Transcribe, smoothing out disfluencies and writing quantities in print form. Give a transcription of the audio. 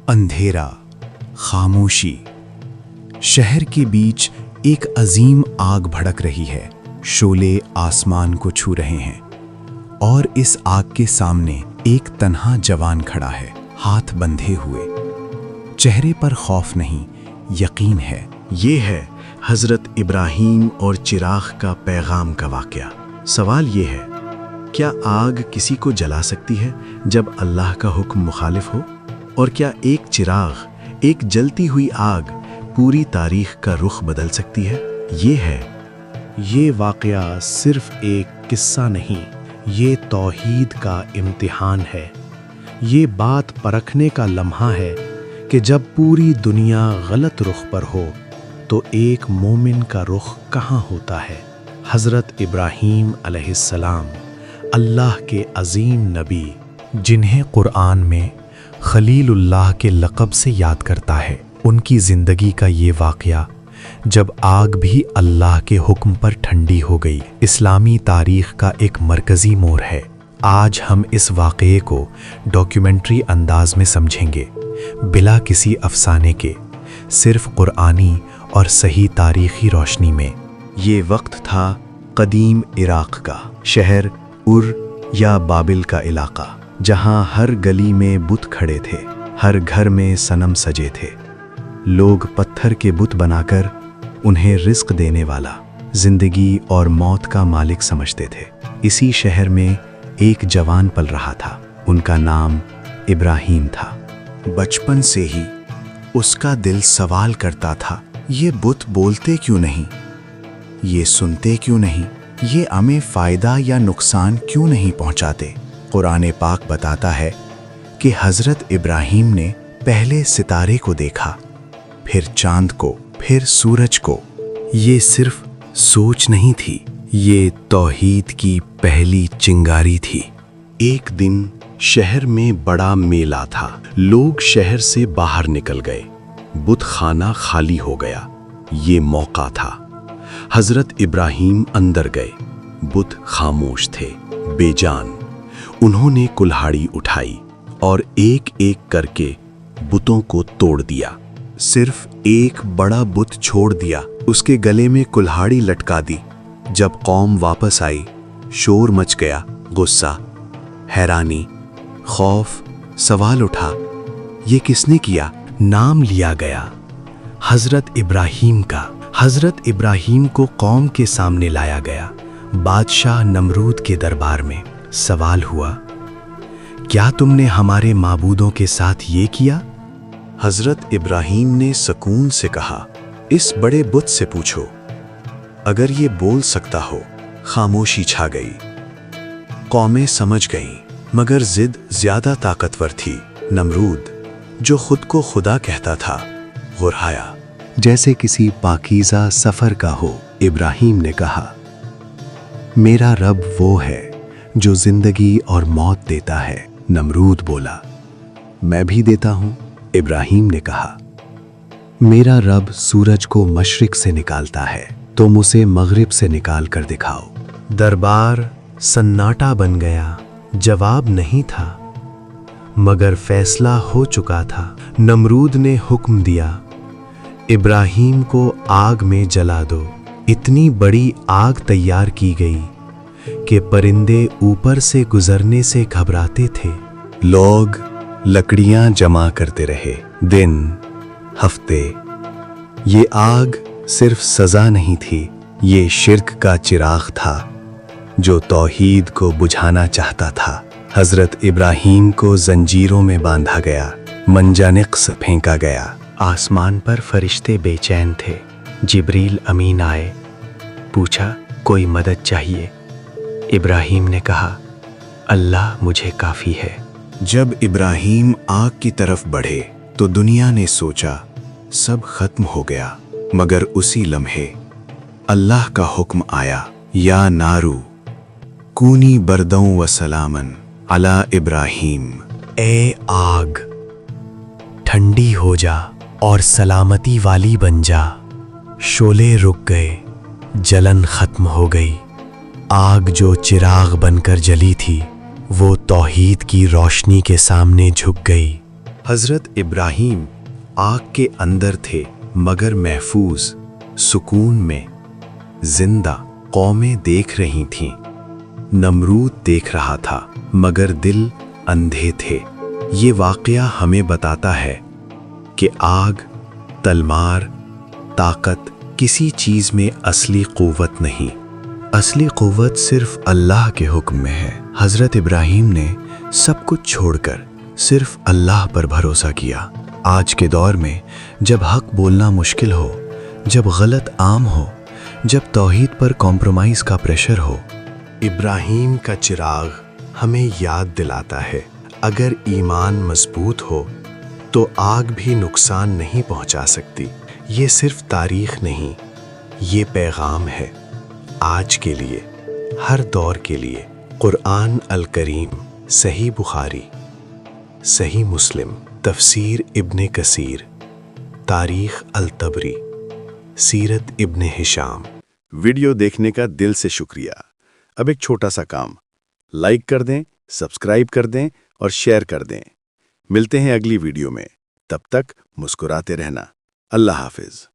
اندھیرا، خاموشی، شہر کے بیچ ایک عظیم آگ بھڑک رہی ہے۔ شعلے آسمان کو چھو رہے ہیں اور اس آگ کے سامنے ایک تنہا جوان کھڑا ہے، ہاتھ بندھے ہوئے۔ چہرے پر خوف نہیں، یقین ہے۔ یہ ہے حضرت ابراہیم اور چراغ کا پیغام کا واقعہ۔ سوال یہ ہے، کیا آگ کسی کو جلا سکتی ہے جب اللہ کا حکم مخالف ہو؟ اور کیا ایک چراغ، ایک جلتی ہوئی آگ پوری تاریخ کا رخ بدل سکتی ہے؟ یہ واقعہ صرف ایک قصہ نہیں، یہ توحید کا امتحان ہے۔ یہ بات پرکھنے کا لمحہ ہے کہ جب پوری دنیا غلط رخ پر ہو تو ایک مومن کا رخ کہاں ہوتا ہے۔ حضرت ابراہیم علیہ السلام، اللہ کے عظیم نبی، جنہیں قرآن میں خلیل اللہ کے لقب سے یاد کرتا ہے، ان کی زندگی کا یہ واقعہ جب آگ بھی اللہ کے حکم پر ٹھنڈی ہو گئی، اسلامی تاریخ کا ایک مرکزی موڑ ہے۔ آج ہم اس واقعے کو ڈاکیومنٹری انداز میں سمجھیں گے، بلا کسی افسانے کے، صرف قرآنی اور صحیح تاریخی روشنی میں۔ یہ وقت تھا قدیم عراق کا، شہر ار یا بابل کا علاقہ، جہاں ہر گلی میں بت کھڑے تھے، ہر گھر میں صنم سجے تھے۔ لوگ پتھر کے بت بنا کر انہیں رزق دینے والا، زندگی اور موت کا مالک سمجھتے تھے۔ اسی شہر میں ایک جوان پل رہا تھا، ان کا نام ابراہیم تھا۔ بچپن سے ہی اس کا دل سوال کرتا تھا، یہ بت بولتے کیوں نہیں؟ یہ سنتے کیوں نہیں؟ یہ ہمیں فائدہ یا نقصان کیوں نہیں پہنچاتے؟ قرآن پاک بتاتا ہے کہ حضرت ابراہیم نے پہلے ستارے کو دیکھا، پھر چاند کو، پھر سورج کو۔ یہ صرف سوچ نہیں تھی، یہ توحید کی پہلی چنگاری تھی۔ ایک دن شہر میں بڑا میلہ تھا، لوگ شہر سے باہر نکل گئے، بت خانہ خالی ہو گیا۔ یہ موقع تھا، حضرت ابراہیم اندر گئے، بت خاموش تھے، بے جان۔ انہوں نے کلہاڑی اٹھائی اور ایک ایک کر کے بتوں کو توڑ دیا۔ صرف ایک بڑا بت چھوڑ دیا، اس کے گلے میں کلہاڑی لٹکا دی۔ جب قوم واپس آئی، شور مچ گیا، غصہ، حیرانی، خوف، سوال اٹھا، یہ کس نے کیا؟ نام لیا گیا حضرت ابراہیم کا۔ حضرت ابراہیم کو قوم کے سامنے لایا گیا، بادشاہ نمرود کے دربار میں۔ سوال ہوا، کیا تم نے ہمارے معبودوں کے ساتھ یہ کیا؟ حضرت ابراہیم نے سکون سے کہا، اس بڑے بت سے پوچھو، اگر یہ بول سکتا ہو۔ خاموشی چھا گئی، قومیں سمجھ گئیں، مگر ضد زیادہ طاقتور تھی۔ نمرود، جو خود کو خدا کہتا تھا، غرہایا جیسے کسی پاکیزہ سفر کا ہو۔ ابراہیم نے کہا، میرا رب وہ ہے جو زندگی اور موت دیتا ہے۔ نمرود بولا، میں بھی دیتا ہوں۔ ابراہیم نے کہا، میرا رب سورج کو مشرق سے نکالتا ہے، تم اسے مغرب سے نکال کر دکھاؤ۔ دربار سناٹا بن گیا، جواب نہیں تھا، مگر فیصلہ ہو چکا تھا۔ نمرود نے حکم دیا، ابراہیم کو آگ میں جلا دو۔ اتنی بڑی آگ تیار کی گئی کہ پرندے اوپر سے گزرنے سے گھبراتے تھے۔ لوگ لکڑیاں جمع کرتے رہے، دن، ہفتے۔ یہ آگ صرف سزا نہیں تھی، یہ شرک کا چراغ تھا جو توحید کو بجھانا چاہتا تھا۔ حضرت ابراہیم کو زنجیروں میں باندھا گیا، منجانق پھینکا گیا۔ آسمان پر فرشتے بے چین تھے۔ جبریل امین آئے، پوچھا، کوئی مدد چاہیے؟ ابراہیم نے کہا، اللہ مجھے کافی ہے۔ جب ابراہیم آگ کی طرف بڑھے تو دنیا نے سوچا سب ختم ہو گیا، مگر اسی لمحے اللہ کا حکم آیا، یا نارو کونی بردوں و سلامن علی ابراہیم۔ اے آگ، ٹھنڈی ہو جا اور سلامتی والی بن جا۔ شعلے رک گئے، جلن ختم ہو گئی۔ آگ جو چراغ بن کر جلی تھی، وہ توحید کی روشنی کے سامنے جھک گئی۔ حضرت ابراہیم آگ کے اندر تھے مگر محفوظ، سکون میں۔ زندہ قومیں دیکھ رہی تھیں، نمرود دیکھ رہا تھا مگر دل اندھے تھے۔ یہ واقعہ ہمیں بتاتا ہے کہ آگ، تلوار، طاقت کسی چیز میں اصلی قوت نہیں، اصلی قوت صرف اللہ کے حکم میں ہے۔ حضرت ابراہیم نے سب کچھ چھوڑ کر صرف اللہ پر بھروسہ کیا۔ آج کے دور میں جب حق بولنا مشکل ہو، جب غلط عام ہو، جب توحید پر کمپرومائز کا پریشر ہو، ابراہیم کا چراغ ہمیں یاد دلاتا ہے اگر ایمان مضبوط ہو تو آگ بھی نقصان نہیں پہنچا سکتی۔ یہ صرف تاریخ نہیں، یہ پیغام ہے آج کے لیے، ہر دور کے لیے۔ قرآن الکریم، صحیح بخاری، صحیح مسلم، تفسیر ابن کثیر، تاریخ الطبری، سیرت ابن ہشام۔ ویڈیو دیکھنے کا دل سے شکریہ۔ اب ایک چھوٹا سا کام، لائک کر دیں، سبسکرائب کر دیں اور شیئر کر دیں۔ ملتے ہیں اگلی ویڈیو میں، تب تک مسکراتے رہنا۔ اللہ حافظ۔